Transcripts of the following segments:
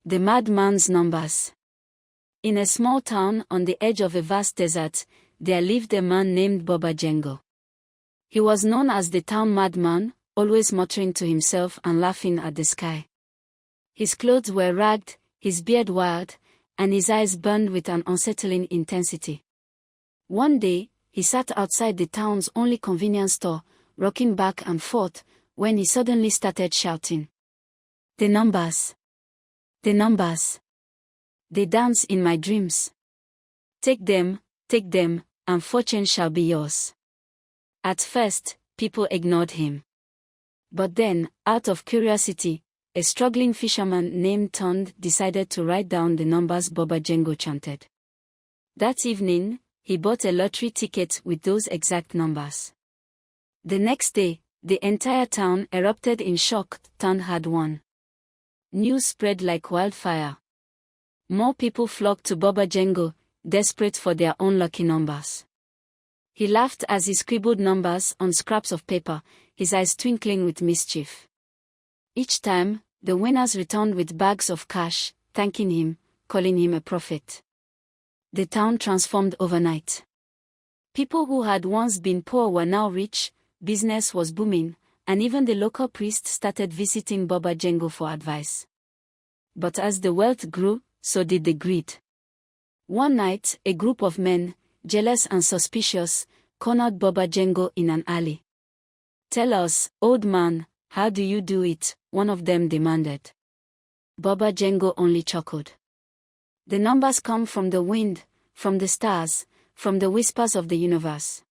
The Madman's Numbers. In a small town on the edge of a vast desert, there lived a man named Baba Jango. He was known as the town madman, always muttering to himself and laughing at the sky. His clothes were ragged, his beard wild, and his eyes burned with an unsettling intensity. One day, he sat outside the town's only convenience store, rocking back and forth, when he suddenly started shouting. "The numbers! The numbers! They dance in my dreams. Take them, and fortune shall be yours." At first, people ignored him. But then, out of curiosity, a struggling fisherman named Tund decided to write down the numbers Baba Jango chanted. That evening, he bought a lottery ticket with those exact numbers. The next day, the entire town erupted in shock. Tund had won. News spread like wildfire. More people flocked to Baba Jango, desperate for their own lucky numbers. He laughed as he scribbled numbers on scraps of paper, his eyes twinkling with mischief. Each time, the winners returned with bags of cash, thanking him, calling him a prophet. The town transformed overnight. People who had once been poor were now rich, business was booming, and even the local priest started visiting Baba Jango for advice. But as the wealth grew, so did the greed. One night, a group of men, jealous and suspicious, cornered Baba Jango in an alley. "Tell us, old man, how do you do it?" one of them demanded. Baba Jango only chuckled. "The numbers come from the wind, from the stars, from the whispers of the universe.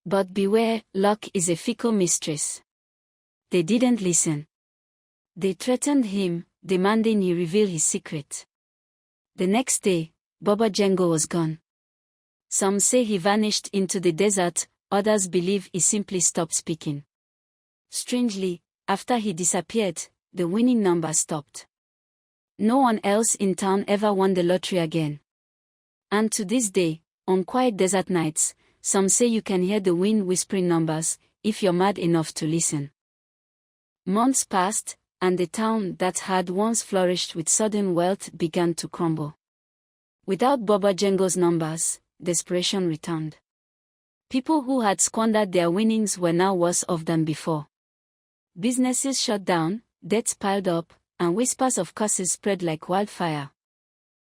But beware, luck is a fickle mistress." They didn't listen. They threatened him, demanding he reveal his secret. The next day, Baba Jango was gone. Some say he vanished into the desert, others believe he simply stopped speaking. Strangely, after he disappeared, the winning number stopped. No one else in town ever won the lottery again. And to this day, on quiet desert nights, some say you can hear the wind whispering numbers, if you're mad enough to listen. Months passed, and the town that had once flourished with sudden wealth began to crumble. Without Baba Jango's numbers, desperation returned. People who had squandered their winnings were now worse off than before. Businesses shut down, debts piled up, and whispers of curses spread like wildfire.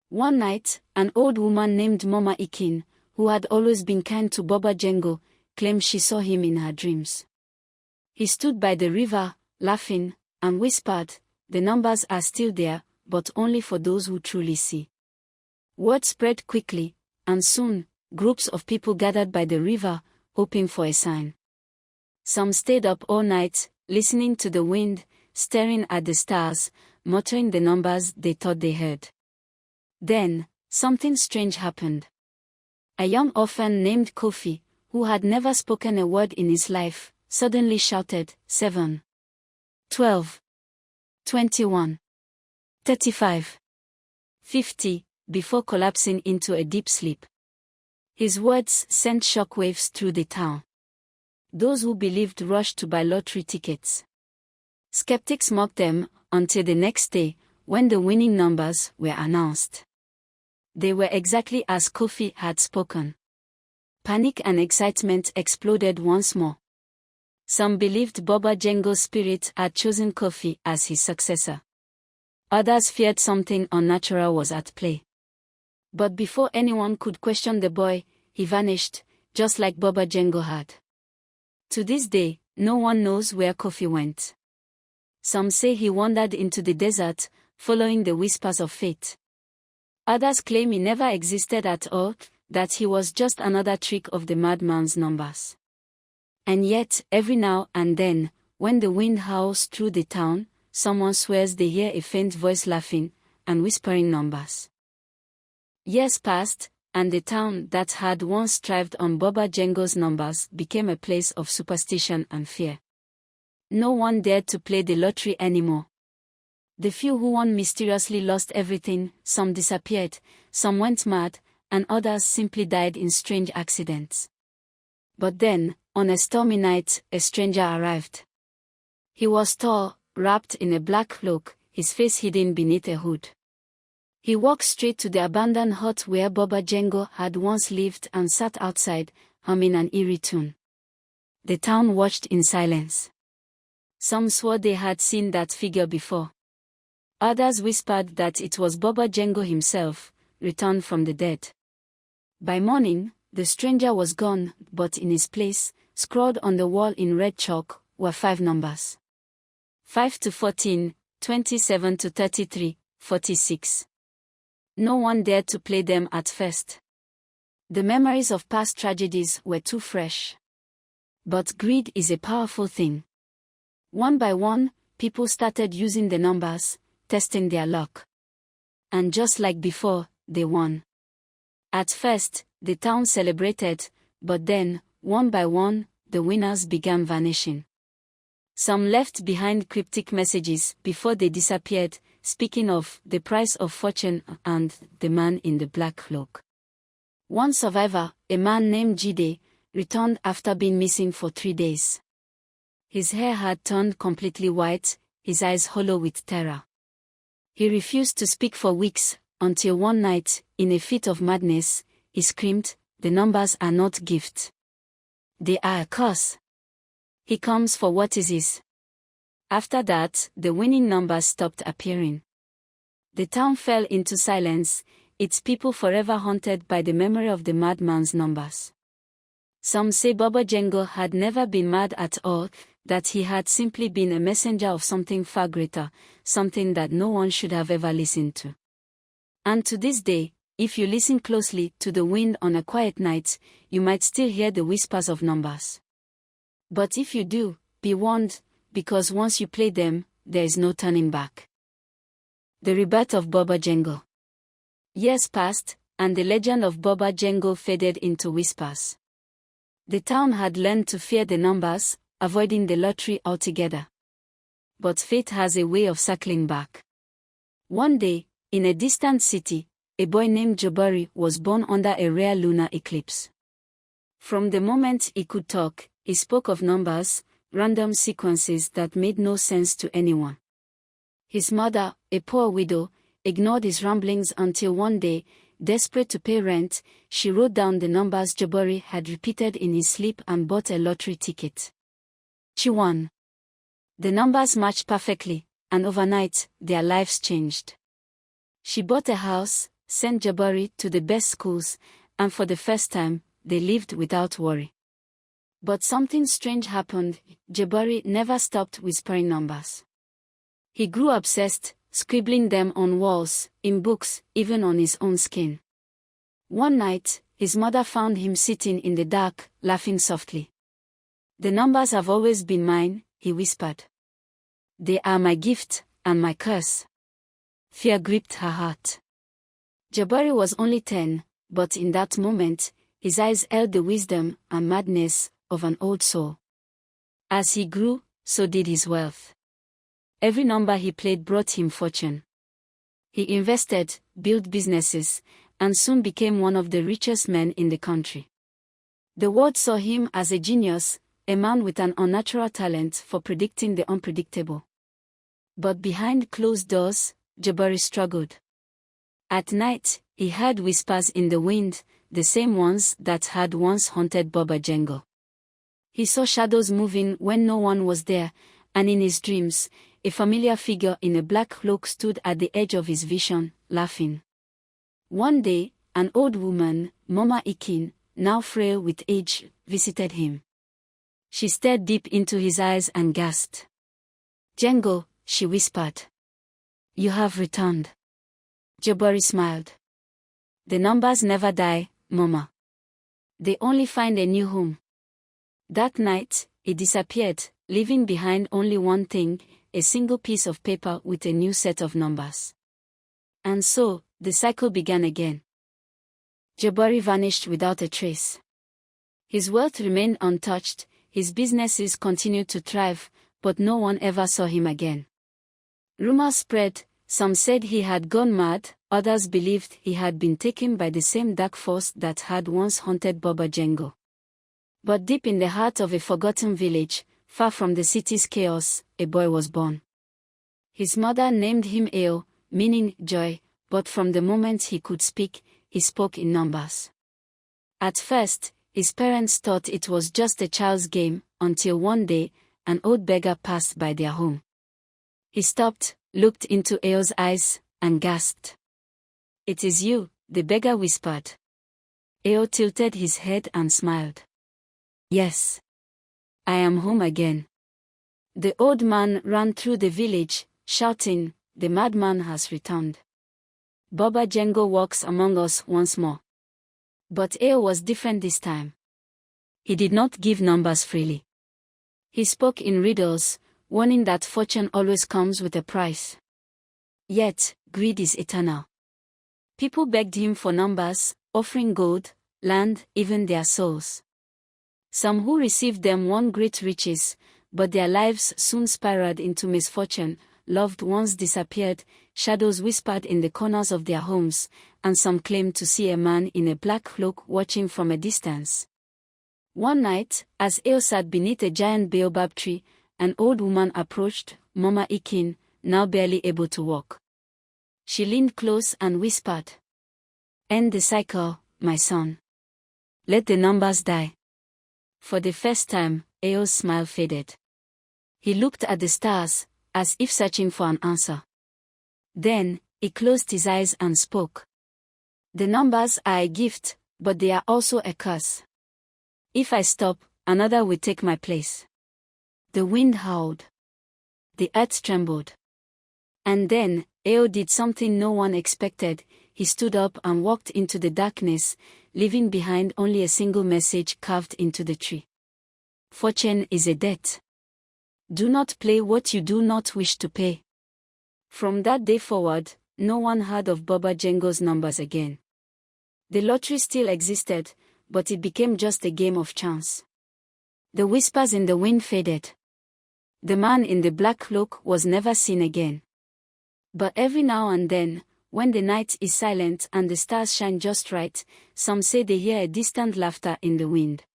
One night, an old woman named Mama Ikin, who had always been kind to Baba Jango, claimed she saw him in her dreams. He stood by the river, laughing, and whispered, "The numbers are still there, but only for those who truly see." Word spread quickly, and soon, groups of people gathered by the river, hoping for a sign. Some stayed up all night, listening to the wind, staring at the stars, muttering the numbers they thought they heard. Then, something strange happened. A young orphan named Kofi, who had never spoken a word in his life, suddenly shouted, 7, 12, 21, 35, 50, before collapsing into a deep sleep. His words sent shockwaves through the town. Those who believed rushed to buy lottery tickets. Skeptics mocked them, until the next day, when the winning numbers were announced. They were exactly as Kofi had spoken. Panic and excitement exploded once more. Some believed Baba Jango's spirit had chosen Kofi as his successor. Others feared something unnatural was at play. But before anyone could question the boy, he vanished, just like Baba Jango had. To this day, no one knows where Kofi went. Some say he wandered into the desert, following the whispers of fate. Others claim he never existed at all, that he was just another trick of the madman's numbers. And yet, every now and then, when the wind howls through the town, someone swears they hear a faint voice laughing and whispering numbers. Years passed, and the town that had once thrived on Baba Jango's numbers became a place of superstition and fear. No one dared to play the lottery anymore. The few who won mysteriously lost everything, some disappeared, some went mad, and others simply died in strange accidents. But then, on a stormy night, a stranger arrived. He was tall, wrapped in a black cloak, his face hidden beneath a hood. He walked straight to the abandoned hut where Baba Django had once lived and sat outside, humming an eerie tune. The town watched in silence. Some swore they had seen that figure before. Others whispered that it was Baba Django himself, returned from the dead. By morning, the stranger was gone, but in his place, scrawled on the wall in red chalk, were 5 numbers. 5 to 14, 27 to 33, 46. No one dared to play them at first. The memories of past tragedies were too fresh. But greed is a powerful thing. One by one, people started using the numbers, testing their luck. And just like before, they won. At first, the town celebrated, but then, one by one, the winners began vanishing. Some left behind cryptic messages before they disappeared, speaking of the price of fortune and the man in the black cloak. One survivor, a man named Jide, returned after being missing for 3 days. His hair had turned completely white, his eyes hollow with terror. He refused to speak for weeks, until one night, in a fit of madness, he screamed, "The numbers are not gifts. They are a curse. He comes for what is his." After that, the winning numbers stopped appearing. The town fell into silence, its people forever haunted by the memory of the madman's numbers. Some say Baba Django had never been mad at all, that he had simply been a messenger of something far greater, something that no one should have ever listened to. And to this day, if you listen closely to the wind on a quiet night, you might still hear the whispers of numbers. But if you do, be warned, because once you play them, there is no turning back. The rebirth of Baba Django. Years passed, and the legend of Baba Django faded into whispers. The town had learned to fear the numbers, avoiding the lottery altogether. But fate has a way of circling back. One day, in a distant city, a boy named Jabari was born under a rare lunar eclipse. From the moment he could talk, he spoke of numbers, random sequences that made no sense to anyone. His mother, a poor widow, ignored his ramblings until one day, desperate to pay rent, she wrote down the numbers Jabari had repeated in his sleep and bought a lottery ticket. She won. The numbers matched perfectly, and overnight, their lives changed. She bought a house, sent Jabari to the best schools, and for the first time, they lived without worry. But something strange happened. Jabari never stopped whispering numbers. He grew obsessed, scribbling them on walls, in books, even on his own skin. One night, his mother found him sitting in the dark, laughing softly. "The numbers have always been mine," he whispered. "They are my gift, and my curse." Fear gripped her heart. Jabari was only 10, but in that moment, his eyes held the wisdom and madness of an old soul. As he grew, so did his wealth. Every number he played brought him fortune. He invested, built businesses, and soon became one of the richest men in the country. The world saw him as a genius, a man with an unnatural talent for predicting the unpredictable. But behind closed doors, Jabari struggled. At night, he heard whispers in the wind, the same ones that had once haunted Baba Django. He saw shadows moving when no one was there, and in his dreams, a familiar figure in a black cloak stood at the edge of his vision, laughing. One day, an old woman, Mama Ikin, now frail with age, visited him. She stared deep into his eyes and gasped. "Django," she whispered. "You have returned." Jabari smiled. "The numbers never die, Mama. They only find a new home." That night, he disappeared, leaving behind only one thing, a single piece of paper with a new set of numbers. And so, the cycle began again. Jabari vanished without a trace. His wealth remained untouched, his businesses continued to thrive, but no one ever saw him again. Rumors spread, some said he had gone mad, others believed he had been taken by the same dark force that had once haunted Baba Django. But deep in the heart of a forgotten village, far from the city's chaos, a boy was born. His mother named him Eo, meaning joy, but from the moment he could speak, he spoke in numbers. At first, his parents thought it was just a child's game, until one day, an old beggar passed by their home. He stopped, looked into Eo's eyes, and gasped. "It is you," the beggar whispered. Eo tilted his head and smiled. "Yes. I am home again." The old man ran through the village, shouting, "The madman has returned. Baba Jango walks among us once more." But Eo was different this time. He did not give numbers freely. He spoke in riddles, warning that fortune always comes with a price. Yet, greed is eternal. People begged him for numbers, offering gold, land, even their souls. Some who received them won great riches, but their lives soon spiraled into misfortune. Loved ones disappeared, shadows whispered in the corners of their homes, and some claimed to see a man in a black cloak watching from a distance. One night, as Eo sat beneath a giant baobab tree, an old woman approached, Mama Ikin, now barely able to walk. She leaned close and whispered, "End the cycle, my son. Let the numbers die." For the first time, Eo's smile faded. He looked at the stars, as if searching for an answer. Then, he closed his eyes and spoke. "The numbers are a gift, but they are also a curse. If I stop, another will take my place." The wind howled. The earth trembled. And then, Eo did something no one expected. He stood up and walked into the darkness, leaving behind only a single message carved into the tree. "Fortune is a debt. Do not play what you do not wish to pay." From that day forward, no one heard of Baba Jango's numbers again. The lottery still existed, but it became just a game of chance. The whispers in the wind faded. The man in the black cloak was never seen again. But every now and then, when the night is silent and the stars shine just right, some say they hear a distant laughter in the wind.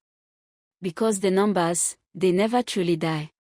Because the numbers, they never truly die.